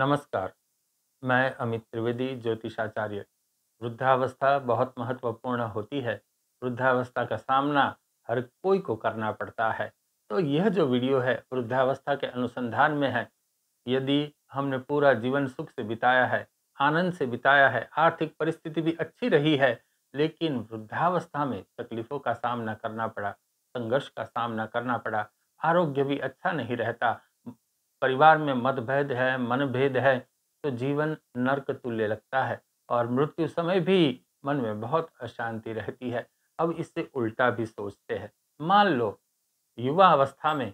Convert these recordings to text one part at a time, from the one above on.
नमस्कार, मैं अमित त्रिवेदी, ज्योतिषाचार्य। वृद्धावस्था बहुत महत्वपूर्ण होती है। वृद्धावस्था का सामना हर कोई को करना पड़ता है। तो यह जो वीडियो है वृद्धावस्था के अनुसंधान में है। यदि हमने पूरा जीवन सुख से बिताया है, आनंद से बिताया है, आर्थिक परिस्थिति भी अच्छी रही है, लेकिन वृद्धावस्था में तकलीफ़ों का सामना करना पड़ा, संघर्ष का सामना करना पड़ा, आरोग्य भी अच्छा नहीं रहता, परिवार में मतभेद है, मनभेद है, तो जीवन नर्क तुल्य लगता है और मृत्यु समय भी मन में बहुत अशांति रहती है। अब इससे उल्टा भी सोचते हैं। मान लो युवा अवस्था में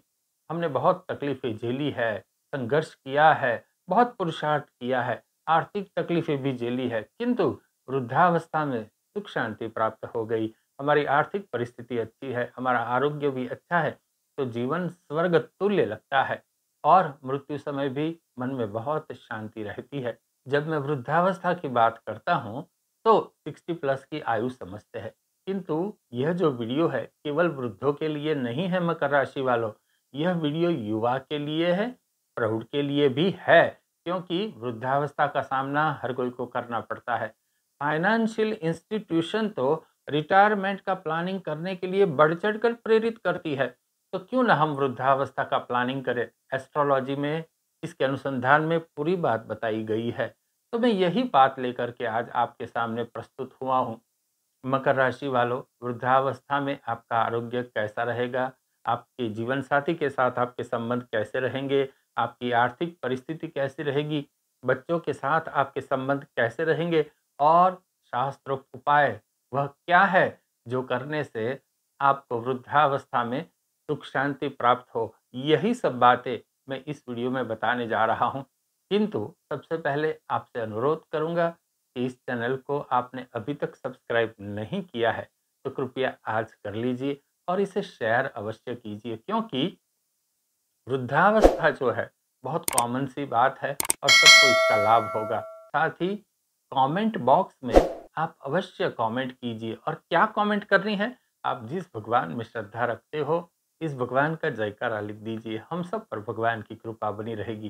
हमने बहुत तकलीफ़ें झेली है, संघर्ष किया है, बहुत पुरुषार्थ किया है, आर्थिक तकलीफ़ें भी झेली है, किंतु वृद्धावस्था में सुख शांति प्राप्त हो गई, हमारी आर्थिक परिस्थिति अच्छी है, हमारा आरोग्य भी अच्छा है, तो जीवन स्वर्ग तुल्य लगता है और मृत्यु समय भी मन में बहुत शांति रहती है। जब मैं वृद्धावस्था की बात करता हूँ, तो 60 प्लस की आयु समझते हैं। किंतु यह जो वीडियो है केवल वृद्धों के लिए नहीं है मकर राशि वालों, यह वीडियो युवा के लिए है, प्रौढ़ के लिए भी है, क्योंकि वृद्धावस्था का सामना हर कोई को करना पड़ता है। फाइनेंशियल इंस्टीट्यूशन तो रिटायरमेंट का प्लानिंग करने के लिए बढ़ चढ़कर प्रेरित करती है, तो क्यों ना हम वृद्धावस्था का प्लानिंग करें। एस्ट्रोलॉजी में इसके अनुसंधान में पूरी बात बताई गई है। तो मैं यही बात लेकर के आज आपके सामने प्रस्तुत हुआ हूँ। मकर राशि वालों, वृद्धावस्था में आपका आरोग्य कैसा रहेगा, आपके जीवन साथी के साथ आपके संबंध कैसे रहेंगे, आपकी आर्थिक परिस्थिति कैसी रहेगी, बच्चों के साथ आपके संबंध कैसे रहेंगे और शास्त्रोक्त उपाय वह क्या है जो करने से आपको वृद्धावस्था में सुख शांति प्राप्त हो। यही सब बातें मैं इस वीडियो में बताने जा रहा हूँ। किंतु सबसे पहले आपसे अनुरोध करूँगा, इस चैनल को आपने अभी तक सब्सक्राइब नहीं किया है तो कृपया आज कर लीजिए और इसे शेयर अवश्य कीजिए, क्योंकि वृद्धावस्था जो है बहुत कॉमन सी बात है और सबको इसका लाभ होगा। साथ ही कमेंट बॉक्स में आप अवश्य कमेंट कीजिए और क्या कमेंट करनी है, आप जिस भगवान में श्रद्धा रखते हो इस भगवान का जयकारा लिख दीजिए, हम सब पर भगवान की कृपा बनी रहेगी।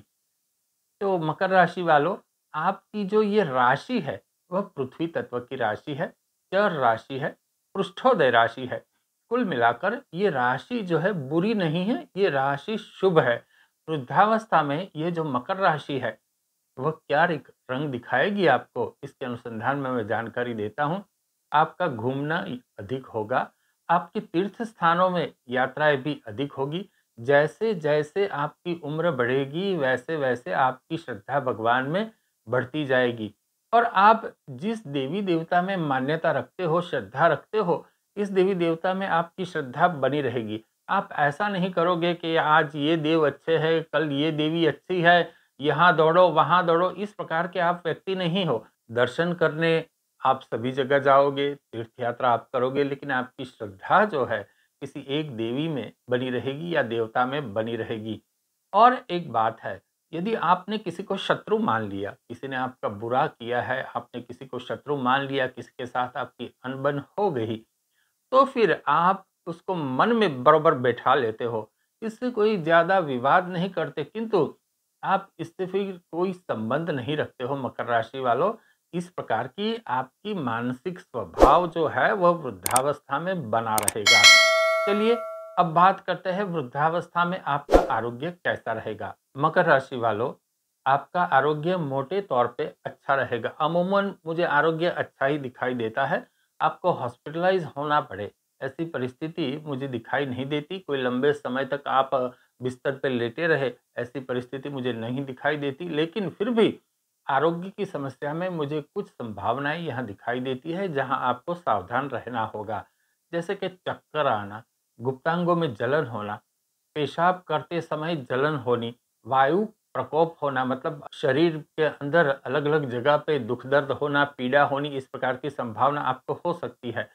तो मकर राशि वालों, आपकी जो ये राशि है वह पृथ्वी तत्व की राशि है, चर राशि है, पृष्ठोदय राशि है। कुल मिलाकर ये राशि जो है बुरी नहीं है, ये राशि शुभ है। वृद्धावस्था में ये जो मकर राशि है वह क्या रंग दिखाएगी आपको, इसके अनुसंधान में मैं जानकारी देता हूँ। आपका घूमना अधिक होगा, आपके तीर्थ स्थानों में यात्राएं भी अधिक होगी। जैसे जैसे आपकी उम्र बढ़ेगी वैसे वैसे आपकी श्रद्धा भगवान में बढ़ती जाएगी और आप जिस देवी देवता में मान्यता रखते हो, श्रद्धा रखते हो, इस देवी देवता में आपकी श्रद्धा बनी रहेगी। आप ऐसा नहीं करोगे कि आज ये देव अच्छे हैं, कल ये देवी अच्छी है, यहाँ दौड़ो वहाँ दौड़ो, इस प्रकार के आप व्यक्ति नहीं हो। दर्शन करने आप सभी जगह जाओगे, तीर्थ यात्रा आप करोगे, लेकिन आपकी श्रद्धा जो है किसी एक देवी में बनी रहेगी या देवता में बनी रहेगी। और एक बात है, यदि आपने किसी को शत्रु मान लिया, किसी ने आपका बुरा किया है, आपने किसी को शत्रु मान लिया, किसी के साथ आपकी अनबन हो गई, तो फिर आप उसको मन में बरोबर बैठा लेते हो। इससे कोई ज़्यादा विवाद नहीं करते, किंतु आप इससे फिर कोई संबंध नहीं रखते हो मकर राशि वालों। इस प्रकार की आपकी मानसिक स्वभाव जो है वह वृद्धावस्था में बना रहेगा। चलिए अब बात करते हैं वृद्धावस्था में आपका आरोग्य कैसा रहेगा। मकर राशि वालों, आपका आरोग्य मोटे तौर पे अच्छा रहेगा। अमूमन मुझे आरोग्य अच्छा ही दिखाई देता है। आपको हॉस्पिटलाइज होना पड़े ऐसी परिस्थिति मुझे दिखाई नहीं देती। कोई लंबे समय तक आप बिस्तर पर लेटे रहे ऐसी परिस्थिति मुझे नहीं दिखाई देती, लेकिन फिर भी आरोग्य की समस्या में मुझे कुछ संभावनाएं यहाँ दिखाई देती है जहाँ आपको सावधान रहना होगा। जैसे कि चक्कर आना, गुप्तांगों में जलन होना, पेशाब करते समय जलन होनी, वायु प्रकोप होना, मतलब शरीर के अंदर अलग अलग जगह पे दुख दर्द होना, पीड़ा होनी, इस प्रकार की संभावना आपको हो सकती है।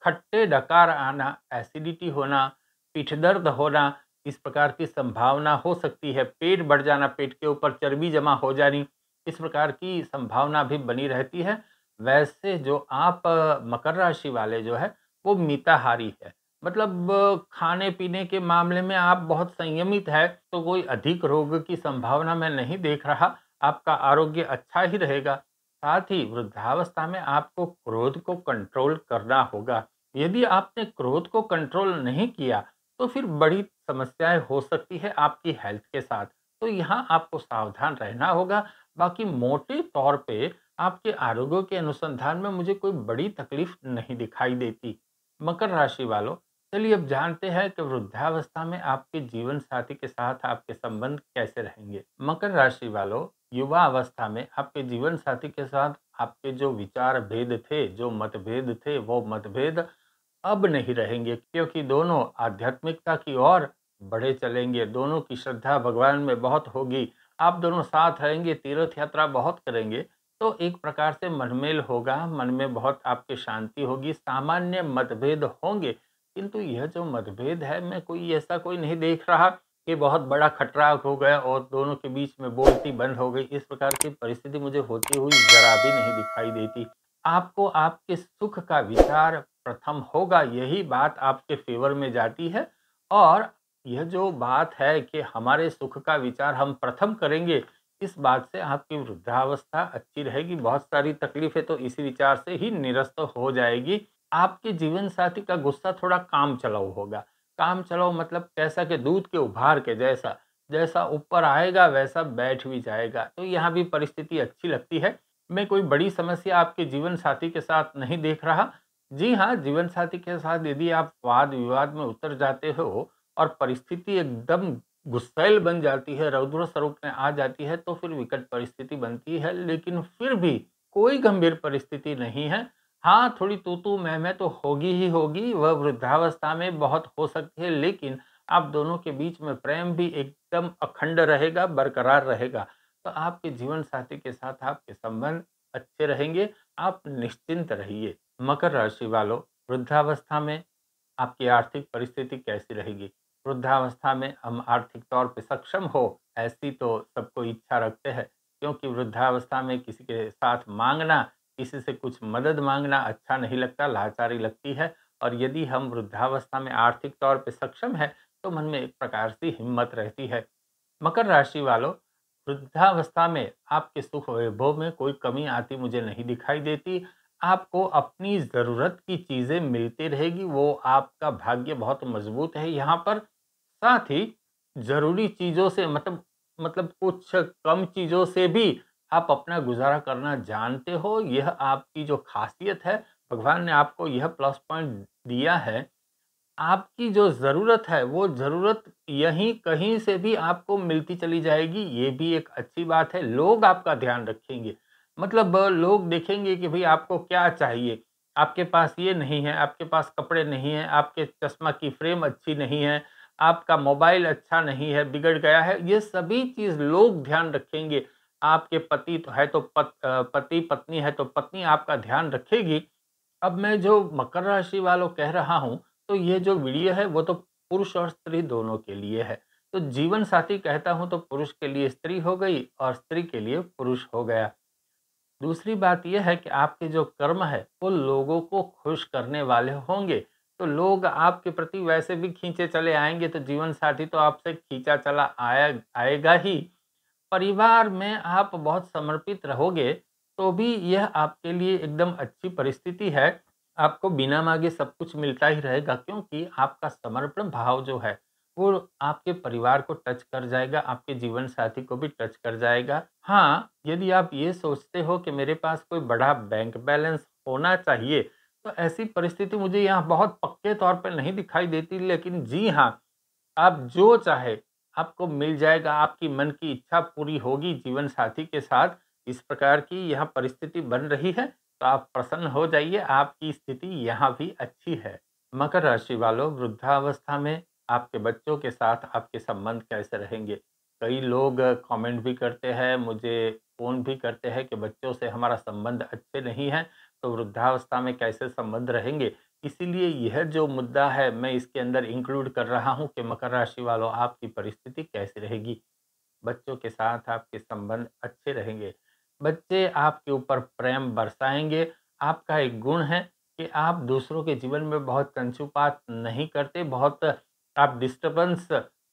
खट्टे डकार आना, एसिडिटी होना, पीठ दर्द होना, इस प्रकार की संभावना हो सकती है। पेट बढ़ जाना, पेट के ऊपर चर्बी जमा हो जानी, इस प्रकार की संभावना भी बनी रहती है। वैसे जो आप मकर राशि वाले जो है वो मिताहारी है, मतलब खाने पीने के मामले में आप बहुत संयमित है, तो कोई अधिक रोग की संभावना मैं नहीं देख रहा। आपका आरोग्य अच्छा ही रहेगा। साथ ही वृद्धावस्था में आपको क्रोध को कंट्रोल करना होगा। यदि आपने क्रोध को कंट्रोल नहीं किया तो फिर बड़ी समस्याएं हो सकती है आपकी हेल्थ के साथ। तो यहाँ आपको सावधान रहना होगा। बाकी मोटे तौर पे आपके आरोग्य के अनुसंधान में मुझे कोई बड़ी तकलीफ नहीं दिखाई देती। मकर राशि वालों, चलिए अब जानते हैं कि वृद्धावस्था में आपके जीवन साथी के साथ आपके संबंध कैसे रहेंगे। मकर राशि वालों, युवा अवस्था में आपके जीवन साथी के साथ आपके जो विचार भेद थे, जो मतभेद थे, वो मतभेद अब नहीं रहेंगे, क्योंकि दोनों आध्यात्मिकता की ओर बढ़े चलेंगे। दोनों की श्रद्धा भगवान में बहुत होगी। आप दोनों साथ रहेंगे, तीर्थ यात्रा बहुत करेंगे। तो एक प्रकार से मनमेल होगा, मन में बहुत आपके शांति होगी। सामान्य मतभेद होंगे, किंतु यह जो मतभेद है, मैं कोई ऐसा कोई नहीं देख रहा कि बहुत बड़ा खटराक हो गया और दोनों के बीच में बोलती बंद हो गई। इस प्रकार की परिस्थिति मुझे होती हुई जरा भी नहीं दिखाई देती। आपको आपके सुख का विचार प्रथम होगा, यही बात आपके फेवर में जाती है। और यह जो बात है कि हमारे सुख का विचार हम प्रथम करेंगे, इस बात से आपकी वृद्धावस्था अच्छी रहेगी। बहुत सारी तकलीफें तो इसी विचार से ही निरस्त हो जाएगी। आपके जीवन साथी का गुस्सा थोड़ा काम चलाऊ होगा। काम चलाऊ मतलब कैसा कि दूध के उभार के जैसा, जैसा ऊपर आएगा वैसा बैठ भी जाएगा। तो यहाँ भी परिस्थिति अच्छी लगती है। मैं कोई बड़ी समस्या आपके जीवन साथी के साथ नहीं देख रहा। जी हाँ, जीवन साथी के साथ यदि आप वाद विवाद में उतर जाते हो और परिस्थिति एकदम गुस्सैल बन जाती है, रौद्र स्वरूप में आ जाती है, तो फिर विकट परिस्थिति बनती है। लेकिन फिर भी कोई गंभीर परिस्थिति नहीं है। हाँ, थोड़ी तू-तू मैं-मैं तो होगी ही होगी, वह वृद्धावस्था में बहुत हो सकती है, लेकिन आप दोनों के बीच में प्रेम भी एकदम अखंड रहेगा, बरकरार रहेगा। तो आपके जीवन साथी के साथ आपके संबंध अच्छे रहेंगे, आप निश्चिंत रहिए। मकर राशि वालों, वृद्धावस्था में आपकी आर्थिक परिस्थिति कैसी रहेगी? वृद्धावस्था में हम आर्थिक तौर पे सक्षम हो, ऐसी तो सबको इच्छा रखते हैं, क्योंकि वृद्धावस्था में किसी के साथ माँगना, किसी से कुछ मदद माँगना अच्छा नहीं लगता, लाचारी लगती है। और यदि हम वृद्धावस्था में आर्थिक तौर पे सक्षम हैं, तो मन में एक प्रकार से हिम्मत रहती है। मकर राशि वालों, वृद्धावस्था में आपके सुख वैभव में कोई कमी आती मुझे नहीं दिखाई देती। आपको अपनी ज़रूरत की चीज़ें मिलती रहेगी, वो आपका भाग्य बहुत मजबूत है यहाँ पर। साथ ही ज़रूरी चीज़ों से मतलब कुछ कम चीज़ों से भी आप अपना गुज़ारा करना जानते हो। यह आपकी जो ख़ासियत है, भगवान ने आपको यह प्लस पॉइंट दिया है। आपकी जो ज़रूरत है, वो ज़रूरत यहीं कहीं से भी आपको मिलती चली जाएगी, ये भी एक अच्छी बात है। लोग आपका ध्यान रखेंगे, मतलब लोग देखेंगे कि भई आपको क्या चाहिए? आपके पास ये नहीं है, आपके पास कपड़े नहीं हैं, आपके चश्मा की फ्रेम अच्छी नहीं है, आपका मोबाइल अच्छा नहीं है, बिगड़ गया है, ये सभी चीज़ लोग ध्यान रखेंगे। आपके पति तो है तो पति-पत्नी है तो पत्नी आपका ध्यान रखेगी। अब मैं जो मकर राशि वालों कह रहा हूँ, तो ये जो वीडियो है वो तो पुरुष और स्त्री दोनों के लिए है। तो जीवन साथी कहता हूँ तो पुरुष के लिए स्त्री हो गई और स्त्री के लिए पुरुष हो गया। दूसरी बात ये है कि आपके जो कर्म है वो लोगों को खुश करने वाले होंगे। तो लोग आपके प्रति वैसे भी खींचे चले आएँगे, तो जीवन साथी तो आपसे खींचा चला आएगा ही। परिवार में आप बहुत समर्पित रहोगे, तो भी यह आपके लिए एकदम अच्छी परिस्थिति है। आपको बिना माँगे सब कुछ मिलता ही रहेगा, क्योंकि आपका समर्पण भाव जो है, वो आपके परिवार को टच कर जाएगा, आपके जीवन साथी को भी टच कर जाएगा। हाँ, यदि आप ये सोचते हो कि मेरे पास कोई बड़ा बैंक बैलेंस होना चाहिए, तो ऐसी परिस्थिति मुझे यहाँ बहुत पक्के तौर पे नहीं दिखाई देती। लेकिन जी हाँ, आप जो चाहे आपको मिल जाएगा, आपकी मन की इच्छा पूरी होगी जीवन साथी के साथ। इस प्रकार की यहाँ परिस्थिति बन रही है, तो आप प्रसन्न हो जाइए, आपकी स्थिति यहाँ भी अच्छी है। मकर राशि वालों, वृद्धावस्था में आपके बच्चों के साथ आपके संबंध कैसे रहेंगे? कई लोग कमेंट भी करते हैं, मुझे फ़ोन भी करते हैं कि बच्चों से हमारा संबंध अच्छे नहीं है, तो वृद्धावस्था में कैसे संबंध रहेंगे? इसीलिए यह जो मुद्दा है, मैं इसके अंदर इंक्लूड कर रहा हूँ कि मकर राशि वालों, आपकी परिस्थिति कैसी रहेगी। बच्चों के साथ आपके संबंध अच्छे रहेंगे। बच्चे आपके ऊपर प्रेम बरसाएँगे। आपका एक गुण है कि आप दूसरों के जीवन में बहुत कंचुपात नहीं करते, बहुत आप डिस्टर्बेंस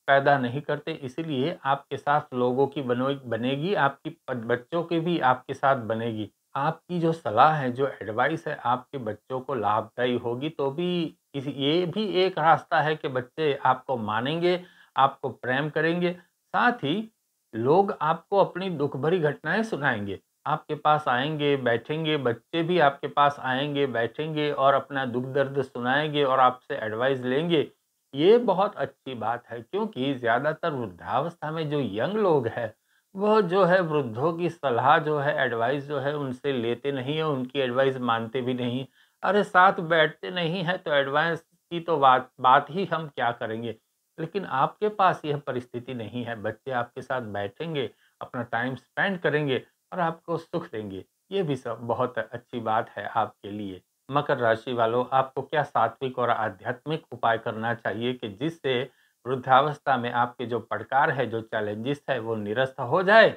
पैदा नहीं करते, इसीलिए आपके साथ लोगों की बनेगी, आपकी बच्चों की भी आपके साथ बनेगी। आपकी जो सलाह है, जो एडवाइस है आपके बच्चों को लाभदायी होगी, तो भी ये भी एक रास्ता है कि बच्चे आपको मानेंगे, आपको प्रेम करेंगे। साथ ही लोग आपको अपनी दुख भरी घटनाएँ सुनाएँगे। आपके पास आएँगे, बैठेंगे, बच्चे भी आपके पास आएँगे, बैठेंगे और अपना दुःख दर्द सुनाएँगे और आपसे एडवाइस लेंगे। ये बहुत अच्छी बात है, क्योंकि ज़्यादातर वृद्धावस्था में जो यंग लोग हैं, वह जो है वृद्धों की सलाह जो है, एडवाइस जो है उनसे लेते नहीं हैं, उनकी एडवाइस मानते भी नहीं। अरे साथ बैठते नहीं हैं तो एडवाइस की तो बात बात ही हम क्या करेंगे। लेकिन आपके पास यह परिस्थिति नहीं है, बच्चे आपके साथ बैठेंगे, अपना टाइम स्पेंड करेंगे और आपको सुख देंगे। ये भी सब बहुत अच्छी बात है आपके लिए। मकर राशि वालों, आपको क्या सात्विक और आध्यात्मिक उपाय करना चाहिए कि जिससे वृद्धावस्था में आपके जो पड़कार है, जो चैलेंजेस है, वो निरस्त हो जाए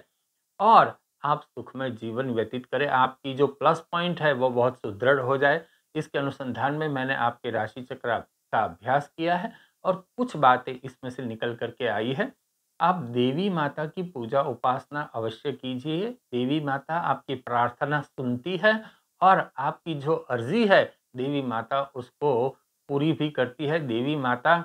और आप सुखमय जीवन व्यतीत करें। आपकी जो प्लस पॉइंट है, वो बहुत सुदृढ़ हो जाए। इसके अनुसंधान में मैंने आपके राशि चक्र का अभ्यास किया है और कुछ बातें इसमें से निकल कर के आई है। आप देवी माता की पूजा उपासना अवश्य कीजिए। देवी माता आपकी प्रार्थना सुनती है और आपकी जो अर्जी है, देवी माता उसको पूरी भी करती है। देवी माता,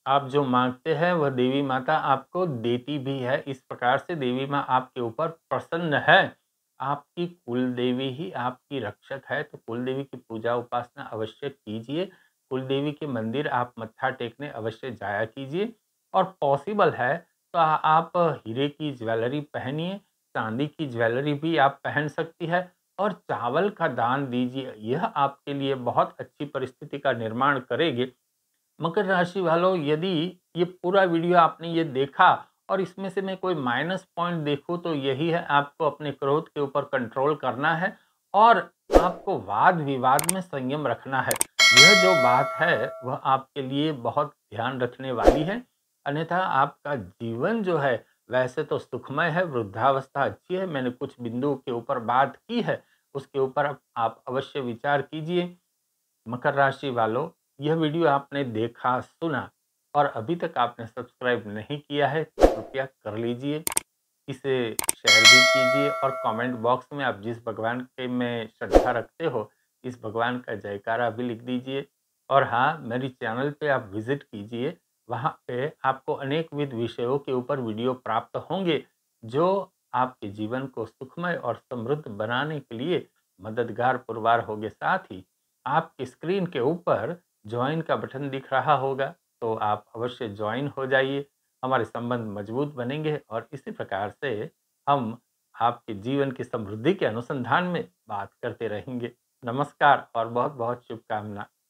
आप जो माँगते हैं वह देवी माता आपको देती भी है। इस प्रकार से देवी माँ आपके ऊपर प्रसन्न है। आपकी कुल देवी ही आपकी रक्षक है, तो कुल देवी की पूजा उपासना अवश्य कीजिए। कुल देवी के मंदिर आप मत्था टेकने अवश्य जाया कीजिए और पॉसिबल है तो आप हीरे की ज्वेलरी पहनिए, चांदी की ज्वेलरी भी आप पहन सकती है और चावल का दान दीजिए। यह आपके लिए बहुत अच्छी परिस्थिति का निर्माण करेगी। मकर राशि वालों, यदि ये पूरा वीडियो आपने ये देखा और इसमें से मैं कोई माइनस पॉइंट देखूँ तो यही है, आपको अपने क्रोध के ऊपर कंट्रोल करना है और आपको वाद विवाद में संयम रखना है। यह जो बात है वह आपके लिए बहुत ध्यान रखने वाली है। अन्यथा आपका जीवन जो है वैसे तो सुखमय है, वृद्धावस्था अच्छी है, मैंने कुछ बिंदुओं के ऊपर बात की है, उसके ऊपर आप अवश्य विचार कीजिए। मकर राशि वालों, यह वीडियो आपने देखा, सुना और अभी तक आपने सब्सक्राइब नहीं किया है तो कृपया कर लीजिए। इसे शेयर भी कीजिए और कमेंट बॉक्स में आप जिस भगवान के में श्रद्धा रखते हो, इस भगवान का जयकारा भी लिख दीजिए। और हाँ, मेरी चैनल पे आप विज़िट कीजिए, वहाँ पे आपको अनेकविध विषयों के ऊपर वीडियो प्राप्त होंगे, जो आपके जीवन को सुखमय और समृद्ध बनाने के लिए मददगार पुरवार होंगे। साथ ही आपकी स्क्रीन के ऊपर जॉइन का बटन दिख रहा होगा, तो आप अवश्य जॉइन हो जाइए। हमारे संबंध मजबूत बनेंगे और इसी प्रकार से हम आपके जीवन की समृद्धि के अनुसंधान में बात करते रहेंगे। नमस्कार और बहुत-बहुत शुभकामना।